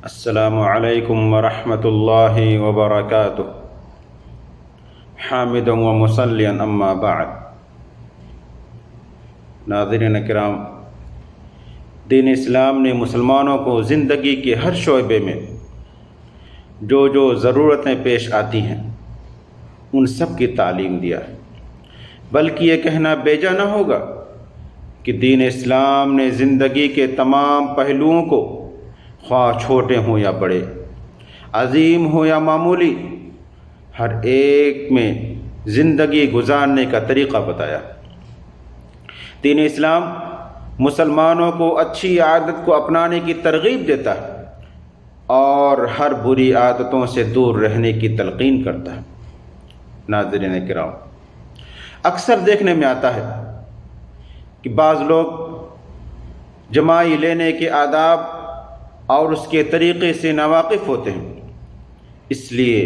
السلام علیکم ورحمۃ اللہ وبرکاتہ حامدا و مصلیا اما بعد۔ ناظرین کرام، دین اسلام نے مسلمانوں کو زندگی کے ہر شعبے میں جو ضرورتیں پیش آتی ہیں ان سب کی تعلیم دیا ہے، بلکہ یہ کہنا بیجا نہ ہوگا کہ دین اسلام نے زندگی کے تمام پہلوؤں کو، خواہ چھوٹے ہوں یا بڑے، عظیم ہو یا معمولی، ہر ایک میں زندگی گزارنے کا طریقہ بتایا۔ دین اسلام مسلمانوں کو اچھی عادت کو اپنانے کی ترغیب دیتا ہے اور ہر بری عادتوں سے دور رہنے کی تلقین کرتا ہے۔ ناظرین کرام، اکثر دیکھنے میں آتا ہے کہ بعض لوگ جمائی لینے کے آداب اور اس کے طریقے سے ناواقف ہوتے ہیں، اس لیے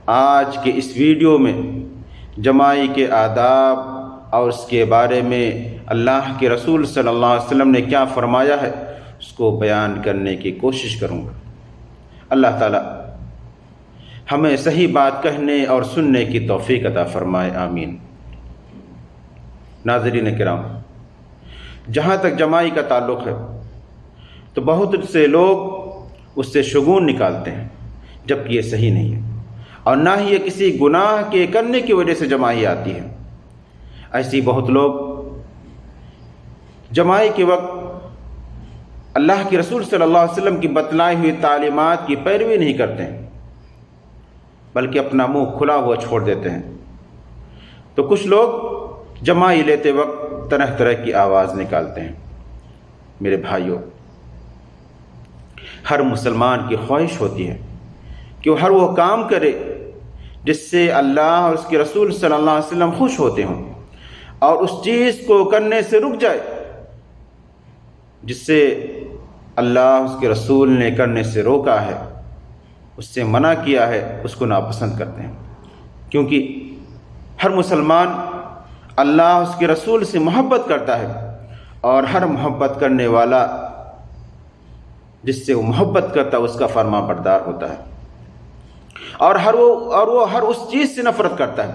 آج کے اس ویڈیو میں جمائی کے آداب اور اس کے بارے میں اللہ کے رسول صلی اللہ علیہ وسلم نے کیا فرمایا ہے اس کو بیان کرنے کی کوشش کروں گا۔ اللہ تعالی ہمیں صحیح بات کہنے اور سننے کی توفیق عطا فرمائے، آمین۔ ناظرین کرام، جہاں تک جمائی کا تعلق ہے تو بہت سے لوگ اس سے شگون نکالتے ہیں، جبکہ یہ صحیح نہیں ہے، اور نہ ہی یہ کسی گناہ کے کرنے کی وجہ سے جمائی آتی ہے۔ ایسی بہت لوگ جمائی کے وقت اللہ کے رسول صلی اللہ علیہ وسلم کی بتلائی ہوئی تعلیمات کی پیروی نہیں کرتے ہیں، بلکہ اپنا منہ کھلا ہوا چھوڑ دیتے ہیں۔ تو کچھ لوگ جمائی لیتے وقت طرح طرح کی آواز نکالتے ہیں۔ میرے بھائیوں، ہر مسلمان کی خواہش ہوتی ہے کہ وہ ہر وہ کام کرے جس سے اللہ اور اس کے رسول صلی اللہ علیہ وسلم خوش ہوتے ہوں، اور اس چیز کو کرنے سے رک جائے جس سے اللہ اس کے رسول نے کرنے سے روکا ہے، اس سے منع کیا ہے، اس کو ناپسند کرتے ہیں۔ کیونکہ ہر مسلمان اللہ اس کے رسول سے محبت کرتا ہے، اور ہر محبت کرنے والا جس سے وہ محبت کرتا ہے اس کا فرما بردار ہوتا ہے، اور وہ ہر اس چیز سے نفرت کرتا ہے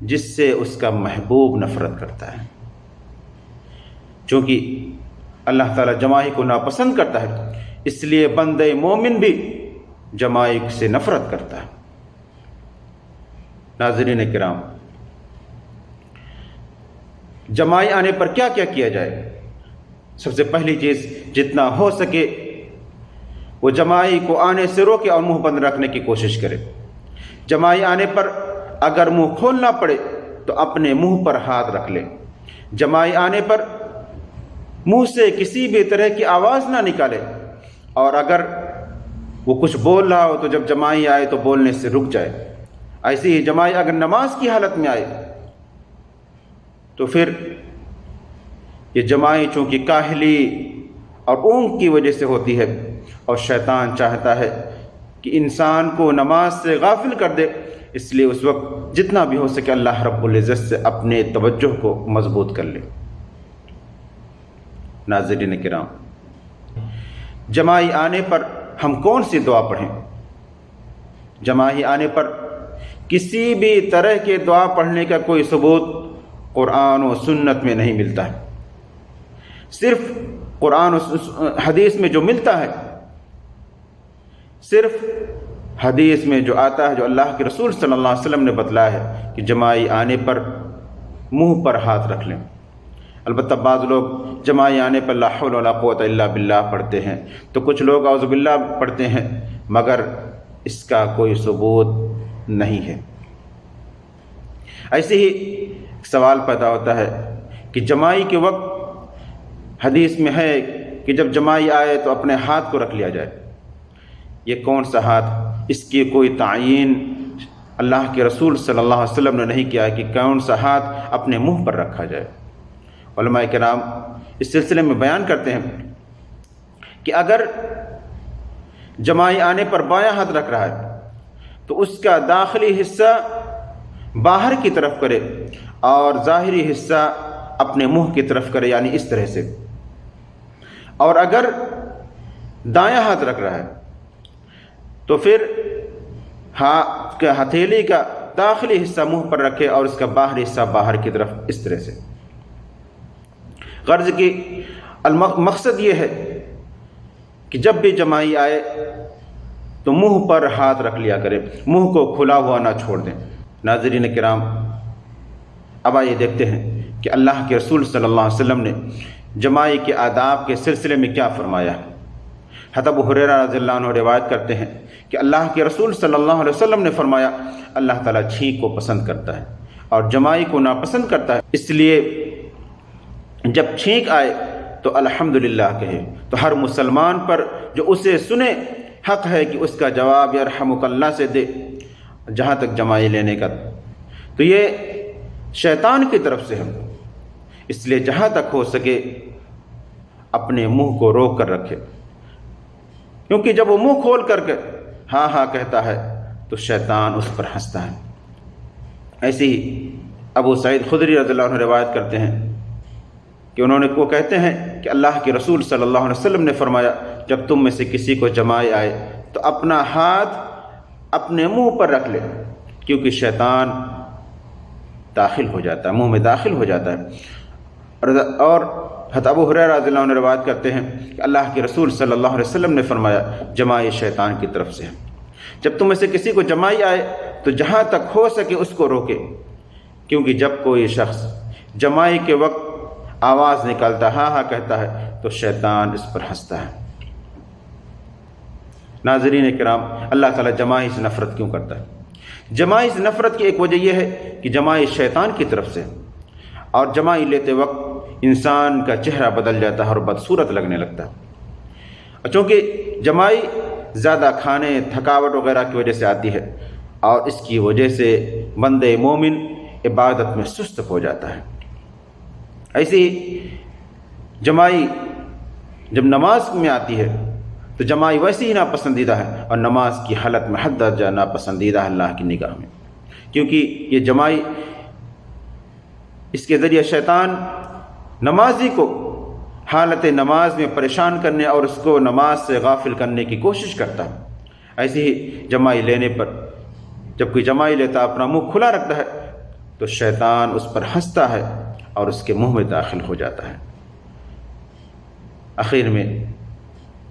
جس سے اس کا محبوب نفرت کرتا ہے۔ چونکہ اللہ تعالیٰ جمائی کو ناپسند کرتا ہے، اس لیے بندہ مومن بھی جمائی سے نفرت کرتا ہے۔ ناظرین کرام، جمائی آنے پر کیا کیا کیا جائے؟ سب سے پہلی چیز، جتنا ہو سکے وہ جمائی کو آنے سے روکے اور منہ بند رکھنے کی کوشش کرے۔ جمائی آنے پر اگر منہ کھولنا پڑے تو اپنے منہ پر ہاتھ رکھ لے۔ جمائی آنے پر منہ سے کسی بھی طرح کی آواز نہ نکالے، اور اگر وہ کچھ بول رہا ہو تو جب جمائی آئے تو بولنے سے رک جائے۔ ایسی ہی جمائی اگر نماز کی حالت میں آئے تو پھر یہ جمائی چونکہ کاہلی اور اونگ کی وجہ سے ہوتی ہے، اور شیطان چاہتا ہے کہ انسان کو نماز سے غافل کر دے، اس لیے اس وقت جتنا بھی ہو سکے اللہ رب العزت سے اپنے توجہ کو مضبوط کر لے۔ ناظرین کرام، جمائی آنے پر ہم کون سی دعا پڑھیں؟ جمائی آنے پر کسی بھی طرح کے دعا پڑھنے کا کوئی ثبوت قرآن و سنت میں نہیں ملتا ہے۔ صرف قرآن و حدیث میں جو ملتا ہے، صرف حدیث میں جو آتا ہے، جو اللہ کے رسول صلی اللہ علیہ وسلم نے بتلایا ہے کہ جمائی آنے پر منہ پر ہاتھ رکھ لیں۔ البتہ بعض لوگ جمائی آنے پر لا حول ولا قوت الا باللہ پڑھتے ہیں، تو کچھ لوگ اعوذ باللہ پڑھتے ہیں، مگر اس کا کوئی ثبوت نہیں ہے۔ ایسے ہی سوال پیدا ہوتا ہے کہ جمائی کے وقت حدیث میں ہے کہ جب جمائی آئے تو اپنے ہاتھ کو رکھ لیا جائے۔ یہ کون سا ہاتھ؟ اس کی کوئی تعیین اللہ کے رسول صلی اللہ علیہ وسلم نے نہیں کیا کہ کون سا ہاتھ اپنے منہ پر رکھا جائے۔ علماء کرام اس سلسلے میں بیان کرتے ہیں کہ اگر جمائی آنے پر بایاں ہاتھ رکھ رہا ہے تو اس کا داخلی حصہ باہر کی طرف کرے اور ظاہری حصہ اپنے منہ کی طرف کرے، یعنی اس طرح سے۔ اور اگر دایاں ہاتھ رکھ رہا ہے تو پھر ہتھیلی کا داخلی حصہ منہ پر رکھے اور اس کا باہری حصہ باہر کی طرف اس طرح سے۔ غرض کی مقصد یہ ہے کہ جب بھی جمائی آئے تو منہ پر ہاتھ رکھ لیا کرے، منہ کو کھلا ہوا نہ چھوڑ دیں۔ ناظرین کرام، اب آئیے دیکھتے ہیں کہ اللہ کے رسول صلی اللہ علیہ وسلم نے جمائی کے آداب کے سلسلے میں کیا فرمایا۔ حضرت ابو ہریرہ رضی اللہ عنہ روایت کرتے ہیں کہ اللہ کے رسول صلی اللہ علیہ وسلم نے فرمایا، اللہ تعالیٰ چھینک کو پسند کرتا ہے اور جمائی کو ناپسند کرتا ہے، اس لیے جب چھینک آئے تو الحمدللہ کہے۔ تو ہر مسلمان پر جو اسے سنے حق ہے کہ اس کا جواب یرحمک اللہ سے دے۔ جہاں تک جمائی لینے کا، تو یہ شیطان کی طرف سے ہے، اس لیے جہاں تک ہو سکے اپنے منہ کو روک کر رکھے، کیونکہ جب وہ منہ کھول کر کے ہاں ہاں کہتا ہے تو شیطان اس پر ہنستا ہے۔ ایسے ہی ابو سعید خدری رضی اللہ عنہ روایت کرتے ہیں کہ وہ کہتے ہیں کہ اللہ کے رسول صلی اللہ علیہ وسلم نے فرمایا، جب تم میں سے کسی کو جمائی آئے تو اپنا ہاتھ اپنے منہ پر رکھ لے، کیونکہ شیطان داخل ہو جاتا ہے، منہ میں داخل ہو جاتا ہے۔ اور حضرت ابو ہریرہ رضی اللہ عنہ روایت کرتے ہیں کہ اللہ کے رسول صلی اللہ علیہ وسلم نے فرمایا، جمائی شیطان کی طرف سے ہے۔ جب تم میں سے کسی کو جمائی آئے تو جہاں تک ہو سکے اس کو روکے، کیونکہ جب کوئی شخص جمائی کے وقت آواز نکالتا ہاں ہاں کہتا ہے تو شیطان اس پر ہنستا ہے۔ ناظرین کرام، اللہ تعالیٰ جمائی سے نفرت کیوں کرتا ہے؟ جمائی سے نفرت کی ایک وجہ یہ ہے کہ جمائی شیطان کی طرف سے، اور جمائی لیتے وقت انسان کا چہرہ بدل جاتا ہے اور بدصورت لگنے لگتا ہے، چونکہ جمائی زیادہ کھانے، تھکاوٹ وغیرہ کی وجہ سے آتی ہے، اور اس کی وجہ سے بندے مومن عبادت میں سست ہو جاتا ہے۔ ایسے ہی جمائی جب نماز میں آتی ہے تو جمائی ویسے ہی ناپسندیدہ ہے، اور نماز کی حالت میں حد درجہ ناپسندیدہ ہے اللہ کی نگاہ میں، کیونکہ یہ جمائی، اس کے ذریعے شیطان نمازی کو حالت نماز میں پریشان کرنے اور اس کو نماز سے غافل کرنے کی کوشش کرتا ہے۔ ایسے ہی جمائی لینے پر، جب کوئی جمائی لیتا اپنا منہ کھلا رکھتا ہے تو شیطان اس پر ہنستا ہے اور اس کے منہ میں داخل ہو جاتا ہے۔ آخر میں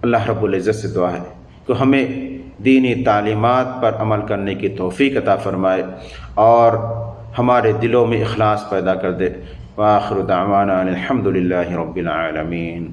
اللہ رب العزت سے دعا ہے کہ ہمیں دینی تعلیمات پر عمل کرنے کی توفیق عطا فرمائے اور ہمارے دلوں میں اخلاص پیدا کر دے۔ وآخر دعوانا الحمد للہ رب العالمین۔